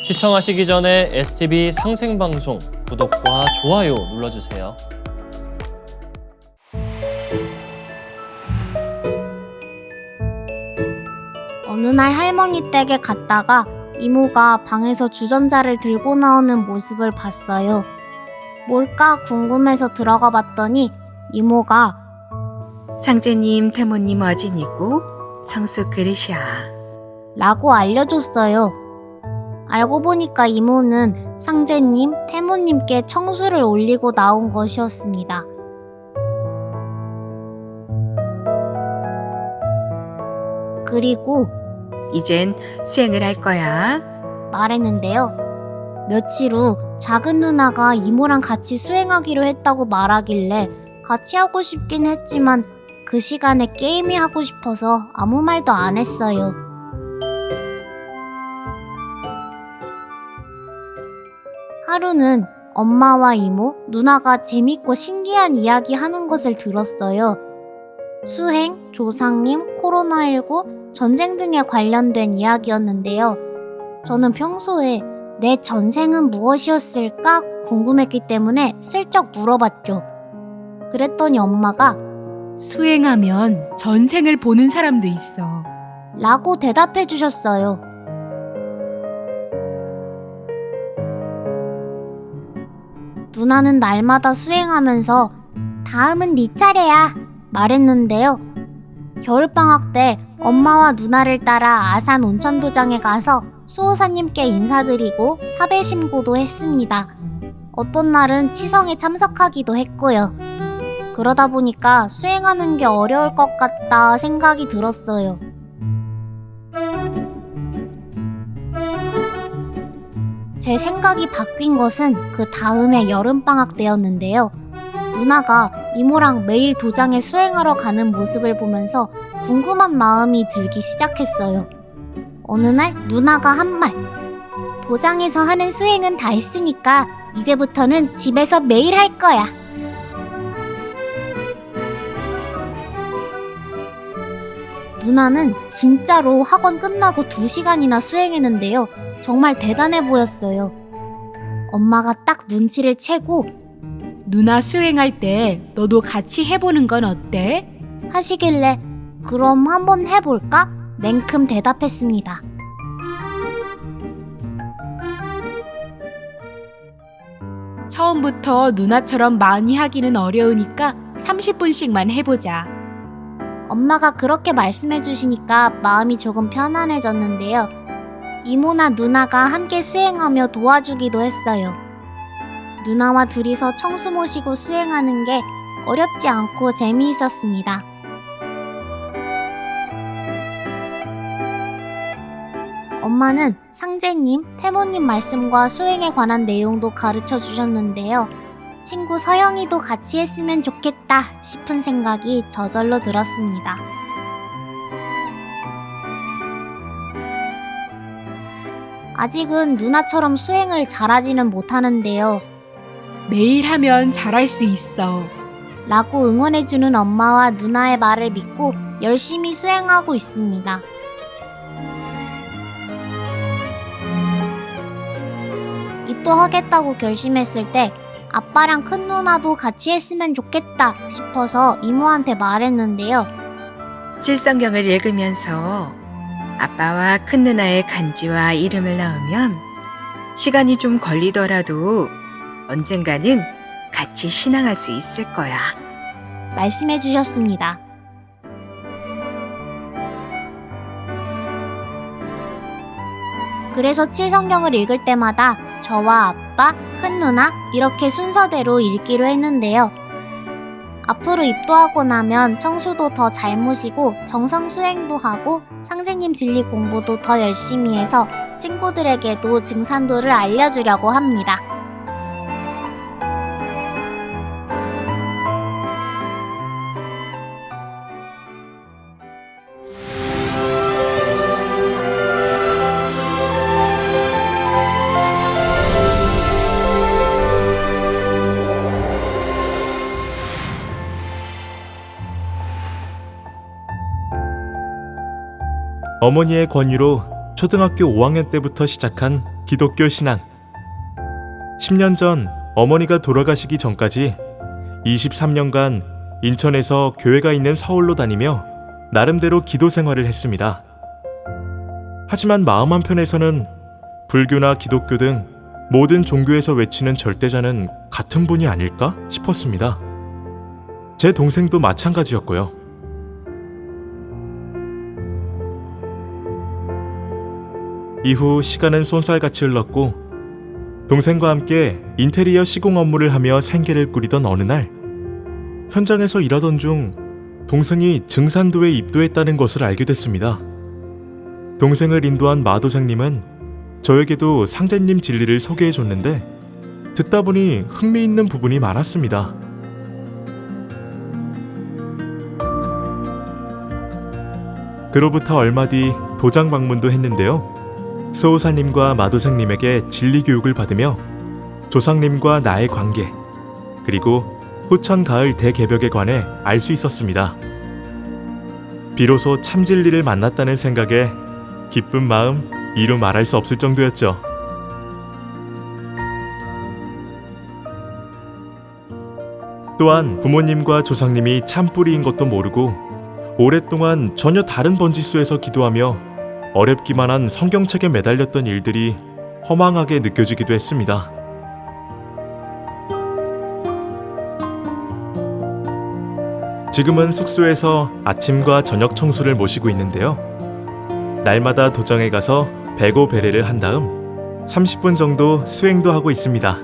시청하시기 전에 STV 상생방송 구독과 좋아요 눌러주세요. 어느 날 할머니 댁에 갔다가 이모가 방에서 주전자를 들고 나오는 모습을 봤어요. 뭘까 궁금해서 들어가 봤더니 이모가 상제님, 태모님 어진이고 청소 그릇이야. 라고 알려줬어요. 알고 보니까 이모는 상제님, 태모님께 청수를 올리고 나온 것이었습니다. 그리고 이젠 수행을 할 거야. 말했는데요. 며칠 후 작은 누나가 이모랑 같이 수행하기로 했다고 말하길래 같이 하고 싶긴 했지만 그 시간에 게임이 하고 싶어서 아무 말도 안 했어요. 하루는 엄마와 이모, 누나가 재밌고 신기한 이야기 하는 것을 들었어요. 수행, 조상님, 코로나19, 전쟁 등에 관련된 이야기였는데요. 저는 평소에 내 전생은 무엇이었을까 궁금했기 때문에 슬쩍 물어봤죠. 그랬더니 엄마가 수행하면 전생을 보는 사람도 있어. 라고 대답해 주셨어요. 누나는 날마다 수행하면서 다음은 네 차례야 말했는데요. 겨울방학 때 엄마와 누나를 따라 아산 온천도장에 가서 수호사님께 인사드리고 사배 심고도 했습니다. 어떤 날은 치성에 참석하기도 했고요. 그러다 보니까 수행하는 게 어려울 것 같다 생각이 들었어요. 제 생각이 바뀐 것은 그 다음해 여름방학 때였는데요. 누나가 이모랑 매일 도장에 수행하러 가는 모습을 보면서 궁금한 마음이 들기 시작했어요. 어느 날 누나가 한 말. 도장에서 하는 수행은 다 했으니까 이제부터는 집에서 매일 할 거야. 누나는 진짜로 학원 끝나고 2시간이나 수행했는데요. 정말 대단해 보였어요. 엄마가 딱 눈치를 채고 누나 수행할 때 너도 같이 해보는 건 어때? 하시길래 그럼 한번 해볼까? 냉큼 대답했습니다. 처음부터 누나처럼 많이 하기는 어려우니까 30분씩만 해보자. 엄마가 그렇게 말씀해 주시니까 마음이 조금 편안해졌는데요. 이모나 누나가 함께 수행하며 도와주기도 했어요. 누나와 둘이서 청수 모시고 수행하는 게 어렵지 않고 재미있었습니다. 엄마는 상제님, 태모님 말씀과 수행에 관한 내용도 가르쳐 주셨는데요. 친구 서영이도 같이 했으면 좋겠다 싶은 생각이 저절로 들었습니다. 아직은 누나처럼 수행을 잘하지는 못하는데요. 매일 하면 잘할 수 있어. 라고 응원해주는 엄마와 누나의 말을 믿고 열심히 수행하고 있습니다. 입도하겠다고 결심했을 때 아빠랑 큰 누나도 같이 했으면 좋겠다 싶어서 이모한테 말했는데요. 칠성경을 읽으면서 아빠와 큰 누나의 간지와 이름을 넣으면 시간이 좀 걸리더라도 언젠가는 같이 신앙할 수 있을 거야. 말씀해 주셨습니다. 그래서 칠성경을 읽을 때마다 저와 아빠, 큰 누나 이렇게 순서대로 읽기로 했는데요. 앞으로 입도하고 나면 청수도 더 잘 모시고 정성 수행도 하고 상제님 진리 공부도 더 열심히 해서 친구들에게도 증산도를 알려주려고 합니다. 어머니의 권유로 초등학교 5학년 때부터 시작한 기독교 신앙. 10년 전 어머니가 돌아가시기 전까지 23년간 인천에서 교회가 있는 서울로 다니며 나름대로 기도 생활을 했습니다. 하지만 마음 한편에서는 불교나 기독교 등 모든 종교에서 외치는 절대자는 같은 분이 아닐까 싶었습니다. 제 동생도 마찬가지였고요. 이후 시간은 쏜살같이 흘렀고 동생과 함께 인테리어 시공 업무를 하며 생계를 꾸리던 어느 날 현장에서 일하던 중 동생이 증산도에 입도했다는 것을 알게 됐습니다. 동생을 인도한 마도생님은 저에게도 상제님 진리를 소개해 줬는데 듣다 보니 흥미있는 부분이 많았습니다. 그로부터 얼마 뒤 도장 방문도 했는데요. 수호사님과 마도생님에게 진리 교육을 받으며 조상님과 나의 관계, 그리고 후천 가을 대개벽에 관해 알 수 있었습니다. 비로소 참 진리를 만났다는 생각에 기쁜 마음 이루 말할 수 없을 정도였죠. 또한 부모님과 조상님이 참뿌리인 것도 모르고 오랫동안 전혀 다른 번지수에서 기도하며 어렵기만 한 성경책에 매달렸던 일들이 허망하게 느껴지기도 했습니다. 지금은 숙소에서 아침과 저녁 청소를 모시고 있는데요. 날마다 도장에 가서 배고 배례를 한 다음 30분 정도 수행도 하고 있습니다.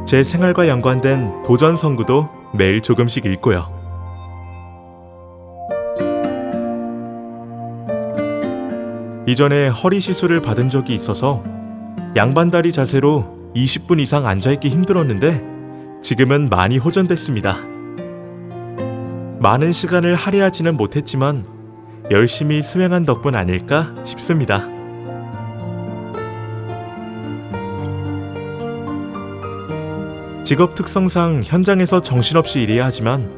제 생활과 연관된 도전 성구도 매일 조금씩 읽고요. 이전에 허리 시술을 받은 적이 있어서 양반다리 자세로 20분 이상 앉아있기 힘들었는데 지금은 많이 호전됐습니다. 많은 시간을 할애하지는 못했지만 열심히 수행한 덕분 아닐까 싶습니다. 직업 특성상 현장에서 정신없이 일해야 하지만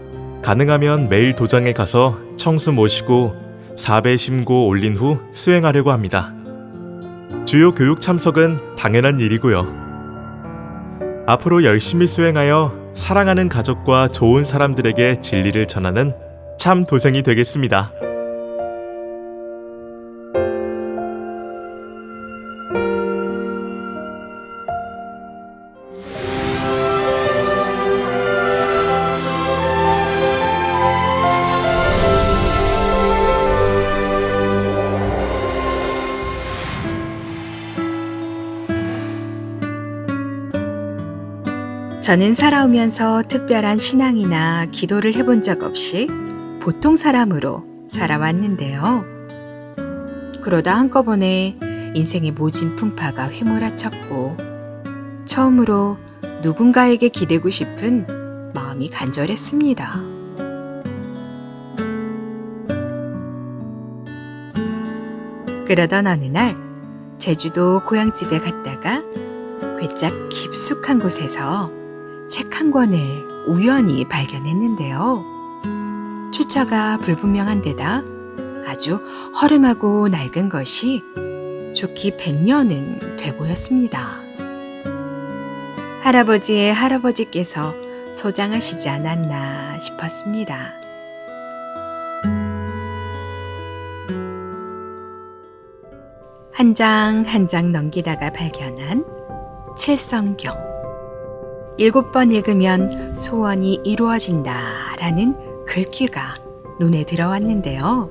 가능하면 매일 도장에 가서 청수 모시고 4배 심고 올린 후 수행하려고 합니다. 주요 교육 참석은 당연한 일이고요. 앞으로 열심히 수행하여 사랑하는 가족과 좋은 사람들에게 진리를 전하는 참 도생이 되겠습니다. 저는 살아오면서 특별한 신앙이나 기도를 해본 적 없이 보통 사람으로 살아왔는데요. 그러다 한꺼번에 인생의 모진 풍파가 휘몰아쳤고 처음으로 누군가에게 기대고 싶은 마음이 간절했습니다. 그러던 어느 날 제주도 고향집에 갔다가 괴짝 깊숙한 곳에서 책 한 권을 우연히 발견했는데요. 출처가 불분명한 데다 아주 허름하고 낡은 것이 좋기 100년은 돼 보였습니다. 할아버지의 할아버지께서 소장하시지 않았나 싶었습니다. 한 장 한 장 넘기다가 발견한 칠성경. 7번 읽으면 소원이 이루어진다라는 글귀가 눈에 들어왔는데요.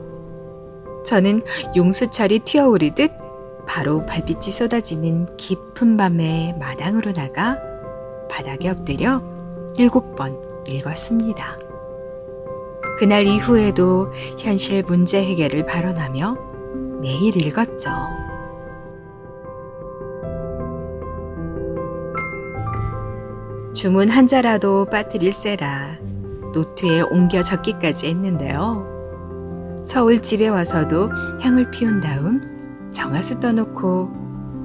저는 용수철이 튀어오르듯 바로 발빛이 쏟아지는 깊은 밤에 마당으로 나가 바닥에 엎드려 7번 읽었습니다. 그날 이후에도 현실 문제 해결을 발언하며 매일 읽었죠. 주문 한 자라도 빠뜨릴세라 노트에 옮겨 적기까지 했는데요. 서울 집에 와서도 향을 피운 다음 정화수 떠놓고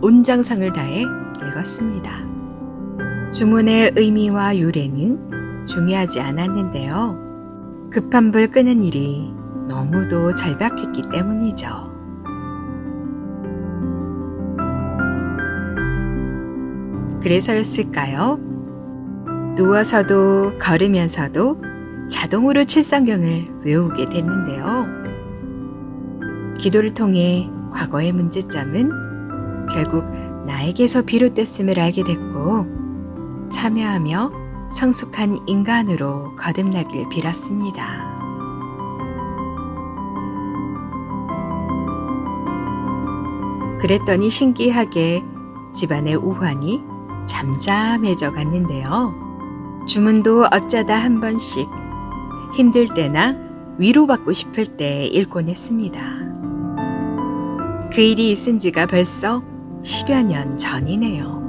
온 정성을 다해 읽었습니다. 주문의 의미와 유래는 중요하지 않았는데요. 급한 불 끄는 일이 너무도 절박했기 때문이죠. 그래서였을까요? 누워서도 걸으면서도 자동으로 칠성경을 외우게 됐는데요. 기도를 통해 과거의 문제점은 결국 나에게서 비롯됐음을 알게 됐고 참여하며 성숙한 인간으로 거듭나길 빌었습니다. 그랬더니 신기하게 집안의 우환이 잠잠해져 갔는데요. 주문도 어쩌다 한 번씩 힘들 때나 위로받고 싶을 때 읽곤 했습니다. 그 일이 있은 지가 벌써 10여 년 전이네요.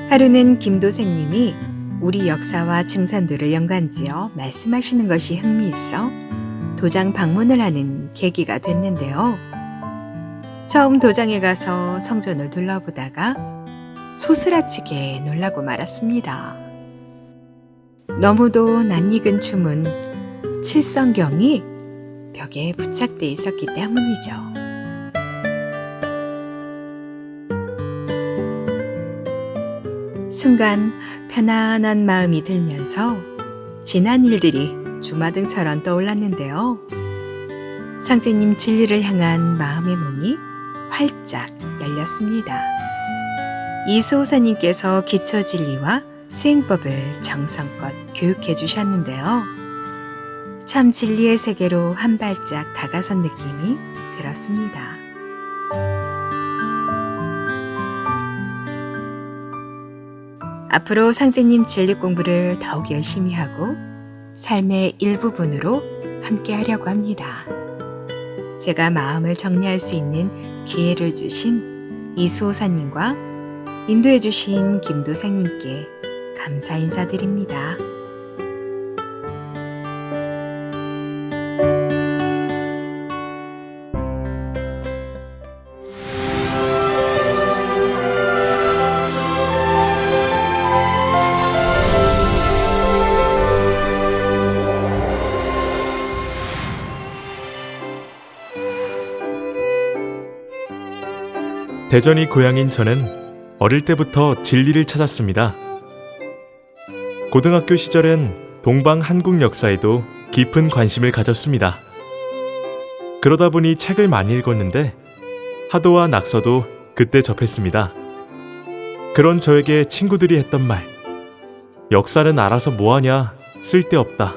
하루는 김도생님이 우리 역사와 증산도를 연관지어 말씀하시는 것이 흥미있어 도장 방문을 하는 계기가 됐는데요. 처음 도장에 가서 성전을 둘러보다가 소스라치게 놀라고 말았습니다. 너무도 낯익은 주문 칠성경이 벽에 부착돼 있었기 때문이죠. 순간 편안한 마음이 들면서 지난 일들이 주마등처럼 떠올랐는데요. 상제님 진리를 향한 마음의 문이 활짝 열렸습니다. 이수호사님께서 기초진리와 수행법을 정성껏 교육해 주셨는데요. 참 진리의 세계로 한 발짝 다가선 느낌이 들었습니다. 앞으로 상제님 진리 공부를 더욱 열심히 하고 삶의 일부분으로 함께 하려고 합니다. 제가 마음을 정리할 수 있는 기회를 주신 이수호사님과 인도해 주신 김도생님께 감사 인사드립니다. 대전이 고향인 저는 어릴 때부터 진리를 찾았습니다. 고등학교 시절엔 동방 한국 역사에도 깊은 관심을 가졌습니다. 그러다 보니 책을 많이 읽었는데 하도와 낙서도 그때 접했습니다. 그런 저에게 친구들이 했던 말, 역사는 알아서 뭐하냐, 쓸데없다.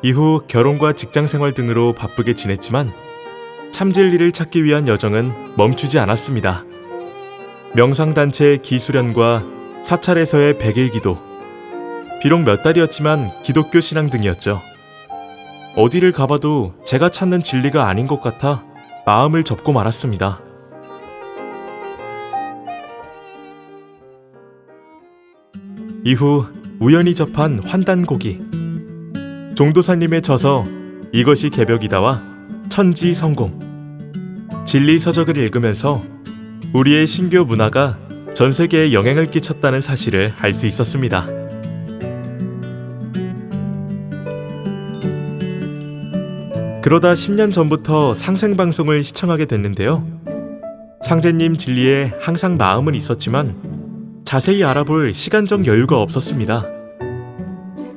이후 결혼과 직장생활 등으로 바쁘게 지냈지만 참진리를 찾기 위한 여정은 멈추지 않았습니다. 명상단체 기수련과 사찰에서의 100일 기도, 비록 몇 달이었지만 기독교 신앙 등이었죠. 어디를 가봐도 제가 찾는 진리가 아닌 것 같아 마음을 접고 말았습니다. 이후 우연히 접한 환단고기, 종도사님의 저서 이것이 개벽이다와 천지성공, 진리서적을 읽으면서 우리의 신교 문화가 전 세계에 영향을 끼쳤다는 사실을 알 수 있었습니다. 그러다 10년 전부터 상생방송을 시청하게 됐는데요. 상제님 진리에 항상 마음은 있었지만 자세히 알아볼 시간적 여유가 없었습니다.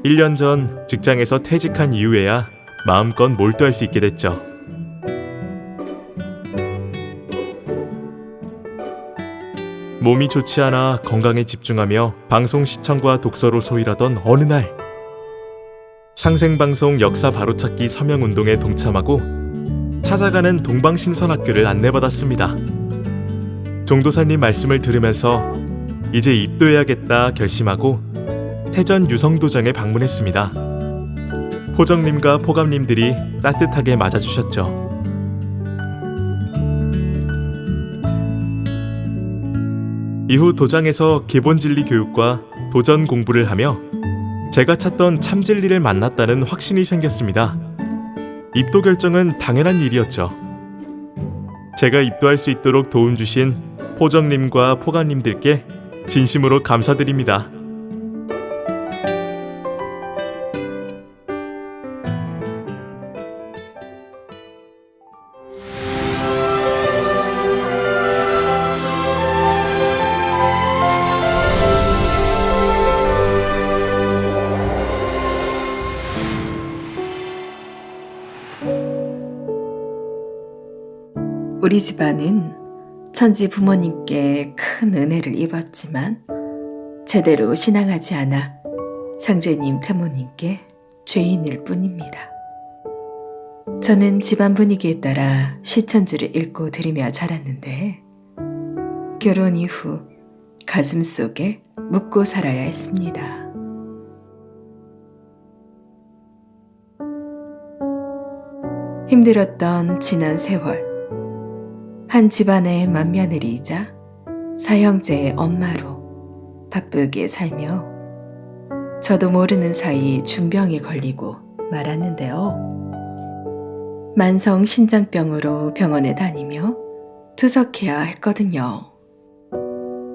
1년 전 직장에서 퇴직한 이후에야 마음껏 몰두할 수 있게 됐죠. 몸이 좋지 않아 건강에 집중하며 방송 시청과 독서로 소일하던 어느 날, 상생방송 역사 바로찾기 서명운동에 동참하고 찾아가는 동방신선학교를 안내받았습니다. 종도사님 말씀을 들으면서 이제 입도해야겠다 결심하고 태전 유성도장에 방문했습니다. 포정님과 포감님들이 따뜻하게 맞아주셨죠. 이후 도장에서 기본진리 교육과 도전 공부를 하며 제가 찾던 참진리를 만났다는 확신이 생겼습니다. 입도 결정은 당연한 일이었죠. 제가 입도할 수 있도록 도움 주신 포정님과 포감님들께 진심으로 감사드립니다. 우리 집안은 천지 부모님께 큰 은혜를 입었지만 제대로 신앙하지 않아 상제님, 태모님께 죄인일 뿐입니다. 저는 집안 분위기에 따라 시천지를 읽고 들으며 자랐는데 결혼 이후 가슴 속에 묻고 살아야 했습니다. 힘들었던 지난 세월, 한 집안의 맏며느리이자 사형제의 엄마로 바쁘게 살며 저도 모르는 사이 중병에 걸리고 말았는데요. 만성 신장병으로 병원에 다니며 투석해야 했거든요.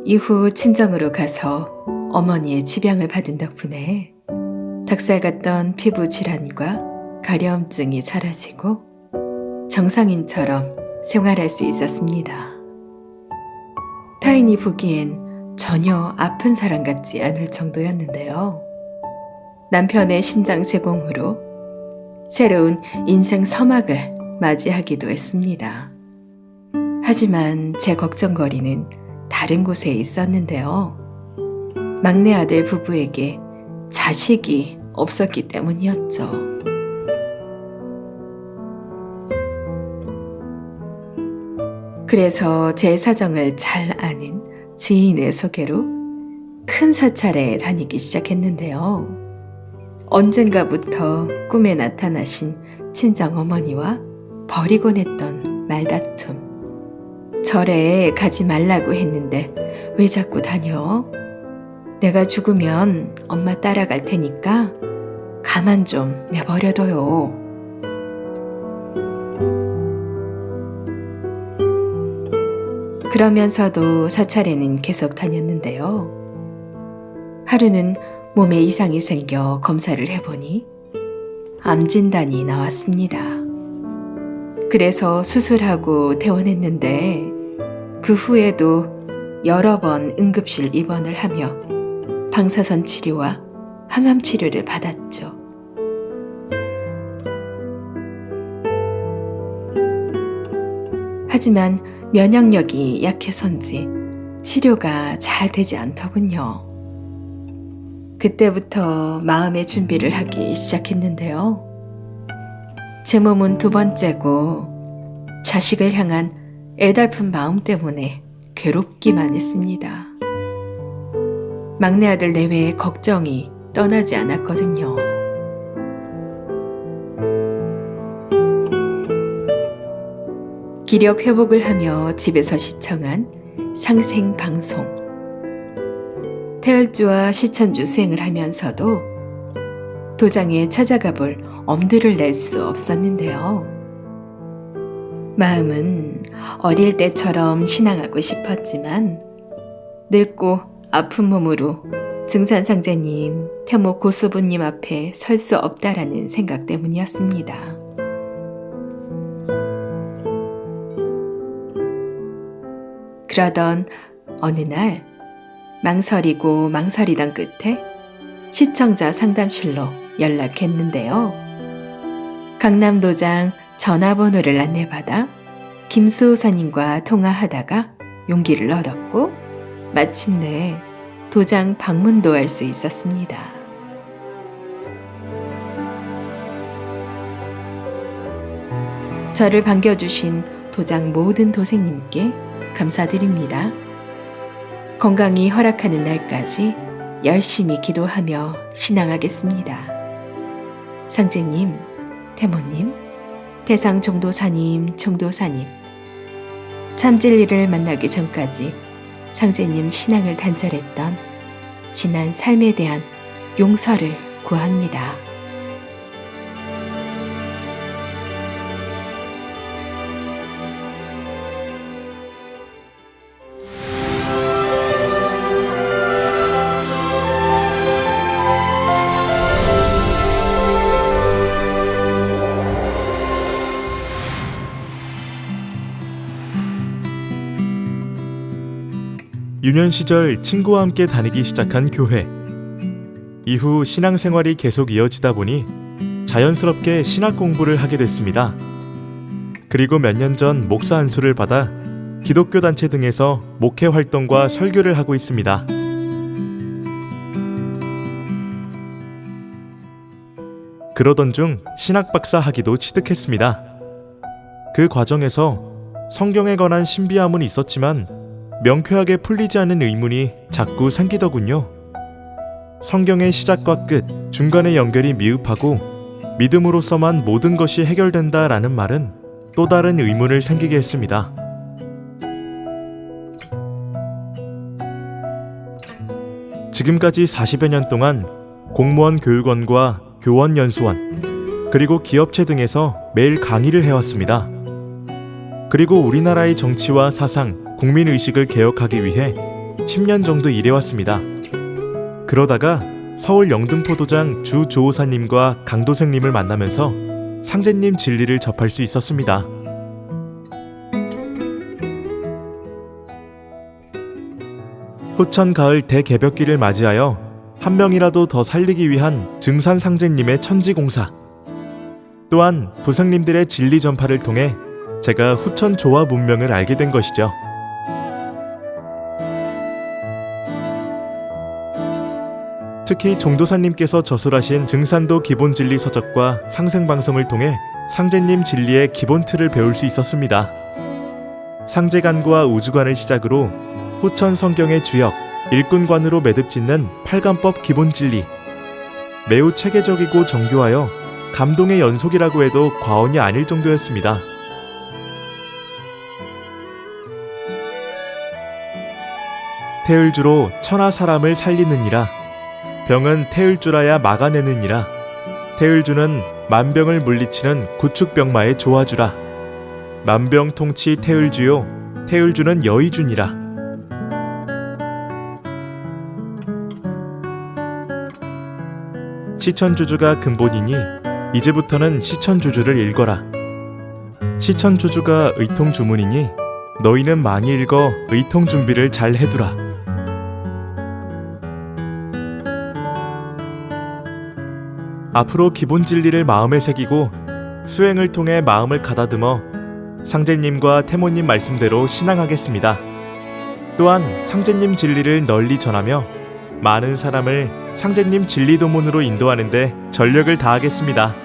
이후 친정으로 가서 어머니의 치병을 받은 덕분에 닭살 같던 피부 질환과 가려움증이 사라지고 정상인처럼 생활할 수 있었습니다. 타인이 보기엔 전혀 아픈 사람 같지 않을 정도였는데요. 남편의 신장 제공으로 새로운 인생 서막을 맞이하기도 했습니다. 하지만 제 걱정거리는 다른 곳에 있었는데요. 막내 아들 부부에게 자식이 없었기 때문이었죠. 그래서 제 사정을 잘 아는 지인의 소개로 큰 사찰에 다니기 시작했는데요. 언젠가부터 꿈에 나타나신 친정어머니와 벌이곤 했던 말다툼. 절에 가지 말라고 했는데 왜 자꾸 다녀? 내가 죽으면 엄마 따라갈 테니까 가만 좀 내버려둬요. 그러면서도 사찰에는 계속 다녔는데요. 하루는 몸에 이상이 생겨 검사를 해보니 암 진단이 나왔습니다. 그래서 수술하고 퇴원했는데 그 후에도 여러 번 응급실 입원을 하며 방사선 치료와 항암 치료를 받았죠. 하지만 면역력이 약해서인지 치료가 잘 되지 않더군요. 그때부터 마음의 준비를 하기 시작했는데요. 제 몸은 두 번째고 자식을 향한 애달픈 마음 때문에 괴롭기만 했습니다. 막내 아들 내외의 걱정이 떠나지 않았거든요. 기력 회복을 하며 집에서 시청한 상생 방송. 태을주와 시천주 수행을 하면서도 도장에 찾아가 볼 엄두를 낼 수 없었는데요. 마음은 어릴 때처럼 신앙하고 싶었지만 늙고 아픈 몸으로 증산상제님, 태모 고수부님 앞에 설 수 없다라는 생각 때문이었습니다. 그러던 어느 날 망설이고 망설이던 끝에 시청자 상담실로 연락했는데요. 강남도장 전화번호를 안내받아 김수호사님과 통화하다가 용기를 얻었고 마침내 도장 방문도 할 수 있었습니다. 저를 반겨주신 도장 모든 도생님께 감사드립니다. 건강이 허락하는 날까지 열심히 기도하며 신앙하겠습니다. 상제님, 태모님, 태상종도사님, 총도사님, 참진리를 만나기 전까지 상제님 신앙을 단절했던 지난 삶에 대한 용서를 구합니다. 유년 시절 친구와 함께 다니기 시작한 교회. 이후 신앙생활이 계속 이어지다 보니 자연스럽게 신학 공부를 하게 됐습니다. 그리고 몇 년 전 목사 안수를 받아 기독교 단체 등에서 목회 활동과 설교를 하고 있습니다. 그러던 중 신학 박사 학위도 취득했습니다. 그 과정에서 성경에 관한 신비함은 있었지만 명쾌하게 풀리지 않는 의문이 자꾸 생기더군요. 성경의 시작과 끝, 중간의 연결이 미흡하고 믿음으로서만 모든 것이 해결된다라는 말은 또 다른 의문을 생기게 했습니다. 지금까지 40여 년 동안 공무원 교육원과 교원연수원, 그리고 기업체 등에서 매일 강의를 해왔습니다. 그리고 우리나라의 정치와 사상, 국민의식을 개혁하기 위해 10년 정도 일해왔습니다. 그러다가 서울 영등포도장 주 조호사님과 강도생님을 만나면서 상제님 진리를 접할 수 있었습니다. 후천 가을 대개벽기를 맞이하여 한 명이라도 더 살리기 위한 증산 상제님의 천지공사, 또한 도생님들의 진리 전파를 통해 제가 후천 조화 문명을 알게 된 것이죠. 특히 종도사님께서 저술하신 증산도 기본진리 서적과 상생방송을 통해 상제님 진리의 기본 틀을 배울 수 있었습니다. 상제관과 우주관을 시작으로 후천 성경의 주역, 일꾼관으로 매듭짓는 팔관법 기본진리, 매우 체계적이고 정교하여 감동의 연속이라고 해도 과언이 아닐 정도였습니다. 태을주로 천하 사람을 살리느니라. 병은 태을주라야 막아내느니라. 태을주는 만병을 물리치는 구축병마의 조화주라. 만병통치 태을주요. 태을주는 여의주니라. 시천주주가 근본이니 이제부터는 시천주주를 읽어라. 시천주주가 의통주문이니 너희는 많이 읽어 의통준비를 잘 해두라. 앞으로 기본 진리를 마음에 새기고 수행을 통해 마음을 가다듬어 상제님과 태모님 말씀대로 신앙하겠습니다. 또한 상제님 진리를 널리 전하며 많은 사람을 상제님 진리도문으로 인도하는 데 전력을 다하겠습니다.